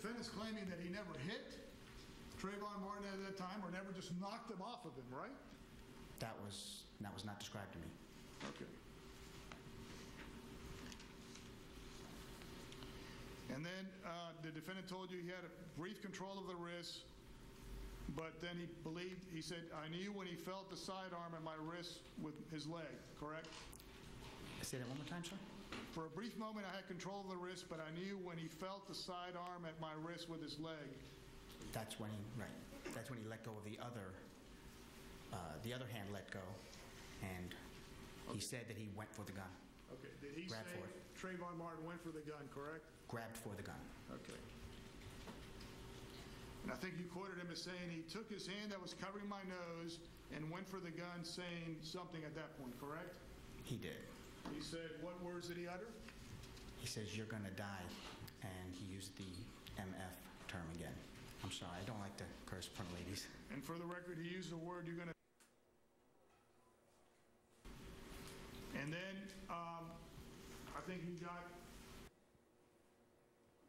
defendant's claiming that he never hit Trayvon Martin at that time, or never just knocked him off of him, right? That was not described to me. Okay. And then the defendant told you he had a brief control of the wrist, but then he said, I knew when he felt the sidearm at my wrist with his leg, correct? Say that one more time, sir? For a brief moment, I had control of the wrist, but I knew when he felt the sidearm at my wrist with his leg. That's when he let go of the other hand let go, and he said that he went for the gun. Okay. Did he Grabbed say for it. Trayvon Martin went for the gun, correct? Grabbed for the gun. Okay. And I think you quoted him as saying he took his hand that was covering my nose and went for the gun, saying something at that point, correct? He did. He said, what words did he utter? He says, you're gonna die, and he used the MF term again. I'm sorry, I don't like to curse in front of ladies. And for the record, he used the word, you're gonna... And then, I think he got...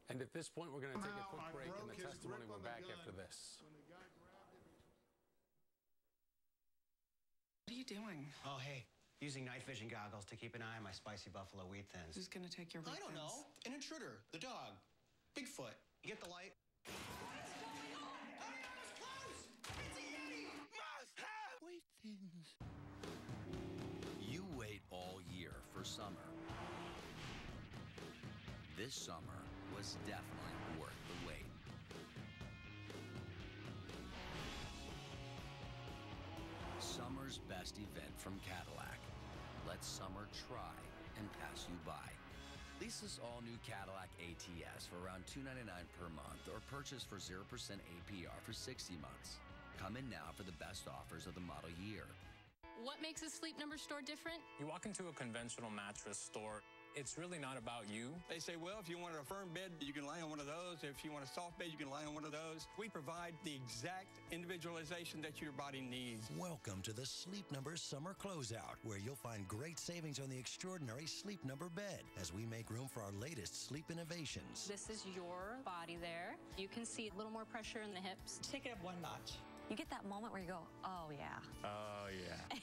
And at this point, we're going to take a quick break, and the his testimony grip will on be back the gun. after this. When the guy grabbed him... What are you doing? Oh, hey. Using night vision goggles to keep an eye on my spicy buffalo wheat thins. Who's gonna take your wheat I don't thins? know. An intruder. The dog. Bigfoot. You get the light? What's going on? Hurry up, it's close! It's a Yeti! Must have wheat thins. You wait all year for summer. This summer was definitely worth the wait. Summer's best event from Cadillac. Let summer try and pass you by. Lease this all-new Cadillac ATS for around $299 per month, or purchase for 0% APR for 60 months. Come in now for the best offers of the model year. What makes a Sleep Number store different? You walk into a conventional mattress store, it's really not about you. They say, well, if you want a firm bed, you can lie on one of those. If you want a soft bed, you can lie on one of those. We provide the exact individualization that your body needs. Welcome to the Sleep Number Summer Closeout, where you'll find great savings on the extraordinary Sleep Number bed as we make room for our latest sleep innovations. This is your body there. You can see a little more pressure in the hips. Take it up one notch. You get that moment where you go, oh yeah. Oh, yeah.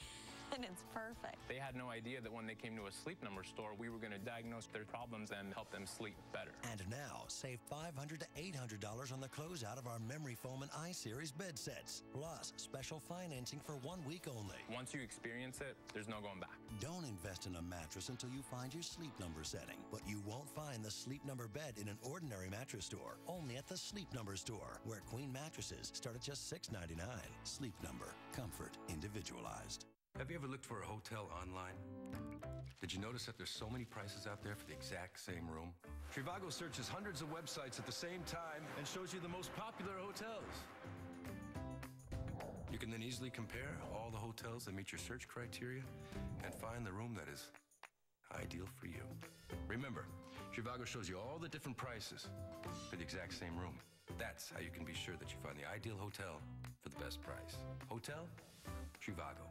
And it's perfect. They had no idea that when they came to a Sleep Number store, we were going to diagnose their problems and help them sleep better. And now, save $500 to $800 on the closeout of our Memory Foam and I-Series bed sets. Plus, special financing for 1 week only. Once you experience it, there's no going back. Don't invest in a mattress until you find your Sleep Number setting. But you won't find the Sleep Number bed in an ordinary mattress store. Only at the Sleep Number store, where queen mattresses start at just $6.99. Sleep Number. Comfort individualized. Have you ever looked for a hotel online? Did you notice that there's so many prices out there for the exact same room? Trivago searches hundreds of websites at the same time and shows you the most popular hotels. You can then easily compare all the hotels that meet your search criteria and find the room that is ideal for you. Remember, Trivago shows you all the different prices for the exact same room. That's how you can be sure that you find the ideal hotel for the best price. Hotel Trivago.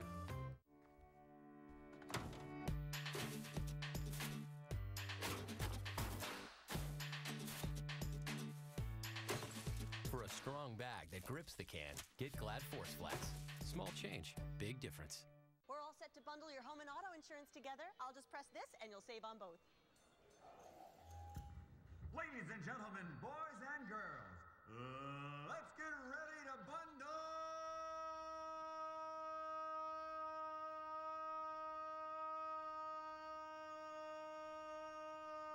For a strong bag that grips the can, get Glad Force Flex. Small change, big difference. We're all set to bundle your home and auto insurance together. I'll just press this and you'll save on both. Ladies and gentlemen, boys and girls, let's get ready to bundle!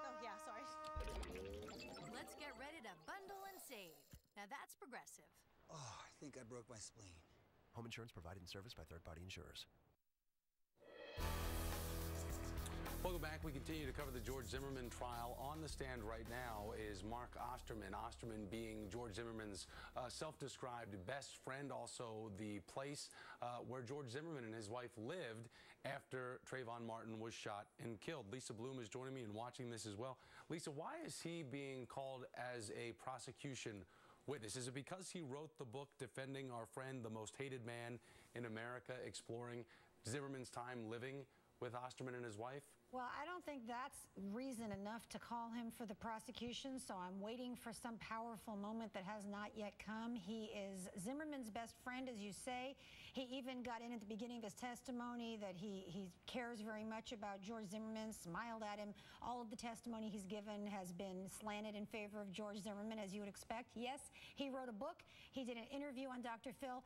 Oh, yeah, sorry. Let's get ready to bundle and save. Now that's progressive. Oh, I think I broke my spleen. Home insurance provided and serviced by third-party insurers. Welcome back. We continue to cover the George Zimmerman trial. On the stand right now is Mark Osterman. Osterman being George Zimmerman's self-described best friend, also the place where George Zimmerman and his wife lived after Trayvon Martin was shot and killed. Lisa Bloom is joining me and watching this as well. Lisa, why is he being called as a prosecution witness? Is it because he wrote the book defending our friend, the most hated man in America, exploring Zimmerman's time living with Osterman and his wife? Well, I don't think that's reason enough to call him for the prosecution, so I'm waiting for some powerful moment that has not yet come. He is Zimmerman's best friend, as you say. He even got in at the beginning of his testimony that he cares very much about George Zimmerman, smiled at him. All of the testimony he's given has been slanted in favor of George Zimmerman, as you would expect. Yes, he wrote a book. He did an interview on Dr. Phil.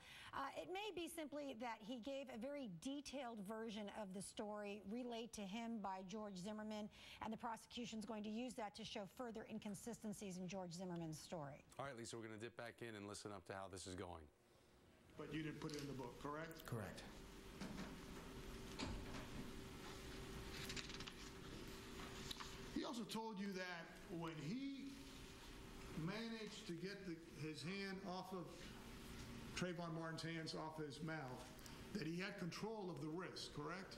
It may be simply that he gave a very detailed version of the story relayed to him by George Zimmerman, and the prosecution's going to use that to show further inconsistencies in George Zimmerman's story. All right, Lisa, we're going to dip back in and listen up to how this is going. But you didn't put it in the book, correct? Correct. He also told you that when he managed to get his hand off of Trayvon Martin's hands off his mouth, that he had control of the wrist, correct?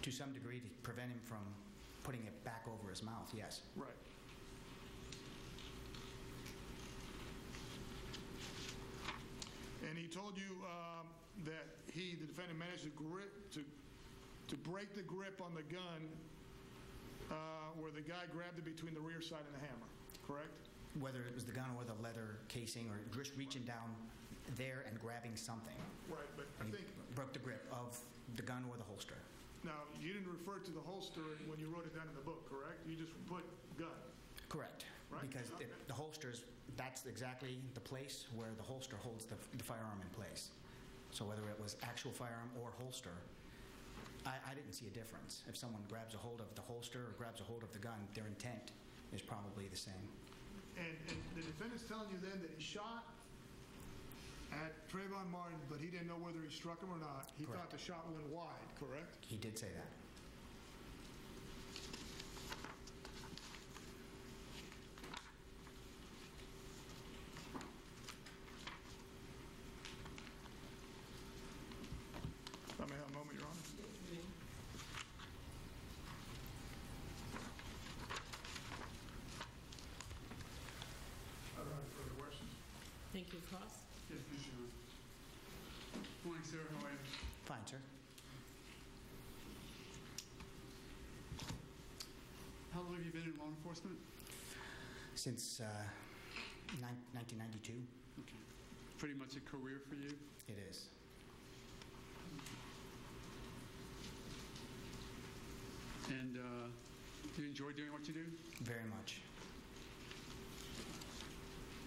To some degree, to prevent him from putting it back over his mouth, yes. Right. And he told you that the defendant managed to break the grip on the gun where the guy grabbed it between the rear side and the hammer, correct? Whether it was the gun or the leather casing, or just reaching down there and grabbing something. Right, but I think... broke the grip of the gun or the holster. Now, you didn't refer to the holster when you wrote it down in the book, correct? You just put gun. Correct. Right? Because the holsters, that's exactly the place where the holster holds the firearm in place. So whether it was actual firearm or holster, I didn't see a difference. If someone grabs a hold of the holster or grabs a hold of the gun, their intent is probably the same. And the defendant's telling you then that he shot at Trayvon Martin, but he didn't know whether he struck him or not. He thought the shot went wide, correct? He did say that. If I may have a moment, Your Honor. Are there any further questions? Thank you, Cross. Yes, Ms. Sharon. Morning, sir. How are you? Fine, sir. How long have you been in law enforcement? Since 1992. Okay. Pretty much a career for you? It is. And do you enjoy doing what you do? Very much.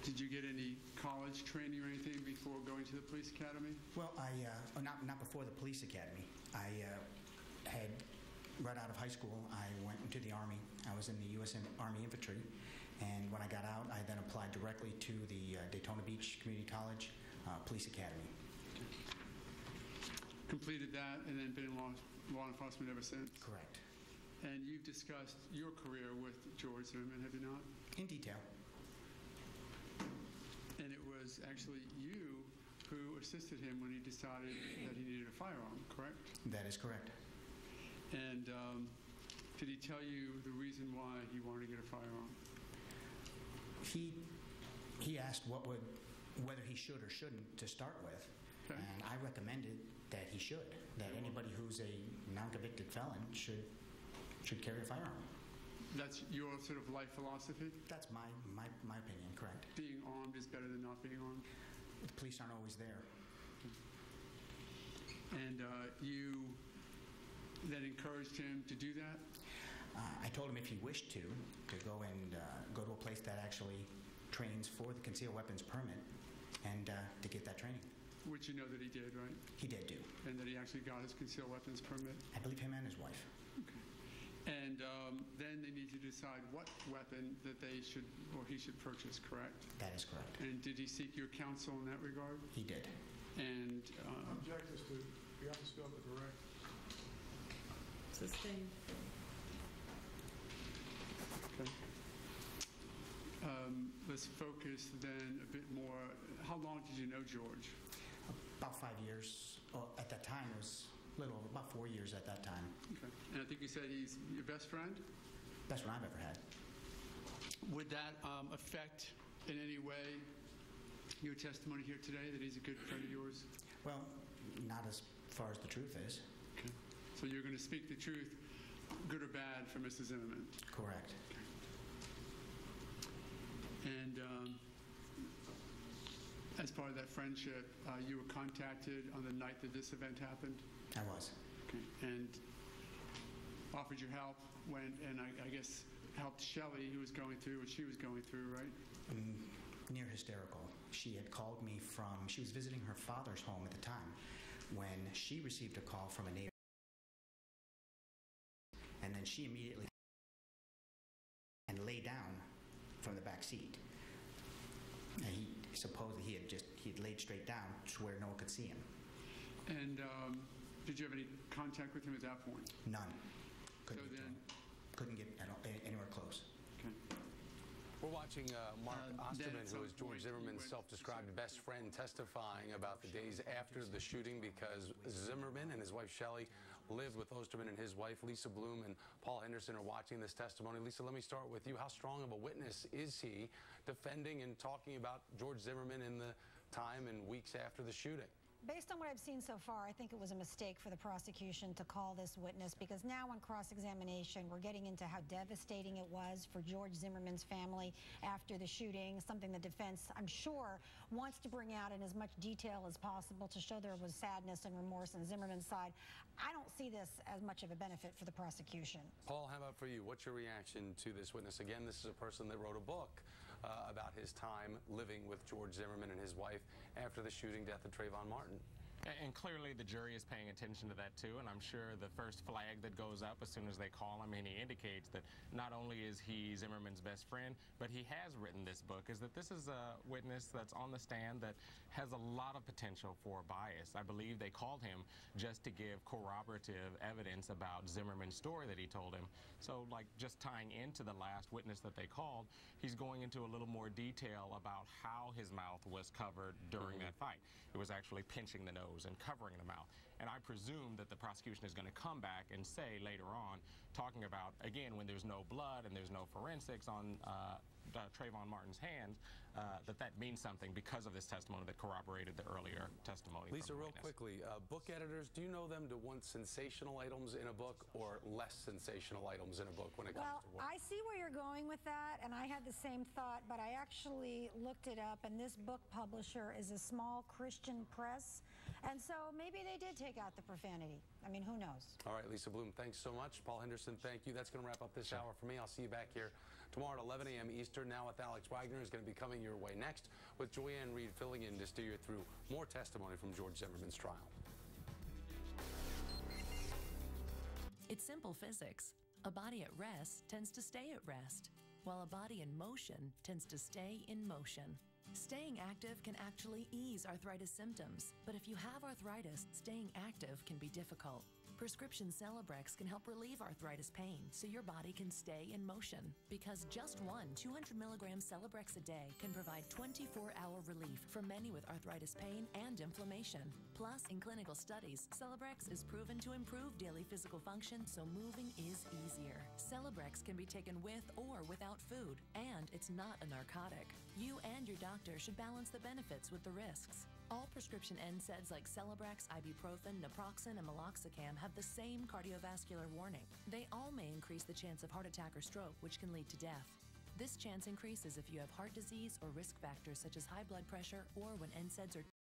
Did you get any college training or anything before going to the police academy? Well, not before the police academy. I had, right out of high school, I went into the Army. I was in the U.S. Army Infantry. And when I got out, I then applied directly to the Daytona Beach Community College Police Academy. Okay. Completed that and then been in law enforcement ever since? Correct. And you've discussed your career with George Zimmerman, have you not? In detail. And it was actually you who assisted him when he decided that he needed a firearm, correct? That is correct. And did he tell you the reason why he wanted to get a firearm? He asked whether he should or shouldn't to start with. Okay. And I recommended that he should, that anybody who's a non-convicted felon should carry a firearm. That's your sort of life philosophy? That's my opinion, correct. Being armed is better than not being armed? The police aren't always there. And you then encouraged him to do that? I told him if he wished to go to a place that actually trains for the concealed weapons permit and to get that training. Which you know that he did, right? He did do. And that he actually got his concealed weapons permit? I believe him and his wife. Okay. And then they need to decide what weapon that they should or he should purchase, correct? That is correct. And did he seek your counsel in that regard? He did. And object is to be on the scope of correct. Sustained. Okay. Let's focus then a bit more. How long did you know George? About 5 years. Well, at that time, it was a little over, about 4 years at that time. Okay. And I think you said he's your best friend? Best friend I've ever had. Would that affect in any way your testimony here today, that he's a good friend of yours? Well, not as far as the truth is. Okay. So you're going to speak the truth, good or bad, for Mr. Zimmerman. Correct. And as part of that friendship, you were contacted on the night that this event happened? I was. Okay. And offered your help and I guess helped Shelley, who was going through what she was going through, right? Near hysterical. She had called me she was visiting her father's home at the time when she received a call from a neighbor. And then she immediately and lay down from the back seat. And supposedly he had laid straight down to where no one could see him. And did you have any contact with him at that point? None. Couldn't get anywhere close. Okay. We're watching Mark Osterman, who is George Zimmerman's self-described best friend, testifying about the days after the shooting because Zimmerman and his wife Shelley lived with Osterman and his wife Lisa Bloom, and Paul Henderson are watching this testimony. Lisa, let me start with you. How strong of a witness is he defending and talking about George Zimmerman in the time and weeks after the shooting? Based on what I've seen so far, I think it was a mistake for the prosecution to call this witness because now on cross-examination, we're getting into how devastating it was for George Zimmerman's family after the shooting, something the defense, I'm sure, wants to bring out in as much detail as possible to show there was sadness and remorse on Zimmerman's side. I don't see this as much of a benefit for the prosecution. Paul, how about for you? What's your reaction to this witness? Again, this is a person that wrote a book about his time living with George Zimmerman and his wife after the shooting death of Trayvon Martin. And clearly the jury is paying attention to that too, and I'm sure the first flag that goes up as soon as they call him and he indicates that not only is he Zimmerman's best friend, but he has written this book, is that this is a witness that's on the stand that has a lot of potential for bias. I believe they called him just to give corroborative evidence about Zimmerman's story that he told him. So like just tying into the last witness that they called, he's going into a little more detail about how his mouth was covered during that fight. It was actually pinching the nose and covering the mouth. And I presume that the prosecution is going to come back and say later on, talking about, again, when there's no blood and there's no forensics on Trayvon Martin's hands, that means something because of this testimony that corroborated the earlier testimony. Lisa, real quickly, book editors, do you know them to want sensational items in a book or less sensational items in a book when it comes to work? I see where you're going with that, and I had the same thought, but I actually looked it up, and this book publisher is a small Christian press, and so maybe they did take out the profanity. I mean, who knows? All right, Lisa Bloom, thanks so much. Paul Henderson, thank you. That's going to wrap up this hour for me. I'll see you back here tomorrow at 11 a.m. Eastern. Now with Alex Wagner is going to be coming your way next with Joanne Reed filling in to steer you through more testimony from George Zimmerman's trial. It's simple physics. A body at rest tends to stay at rest, while a body in motion tends to stay in motion. Staying active can actually ease arthritis symptoms, but if you have arthritis, staying active can be difficult. Prescription Celebrex can help relieve arthritis pain so your body can stay in motion. Because just one 200 milligram Celebrex a day can provide 24-hour relief for many with arthritis pain and inflammation. Plus, in clinical studies, Celebrex is proven to improve daily physical function so moving is easier. Celebrex can be taken with or without food, and it's not a narcotic. You and your doctor should balance the benefits with the risks. All prescription NSAIDs like Celebrex, ibuprofen, naproxen, and meloxicam have the same cardiovascular warning. They all may increase the chance of heart attack or stroke, which can lead to death. This chance increases if you have heart disease or risk factors such as high blood pressure or when NSAIDs are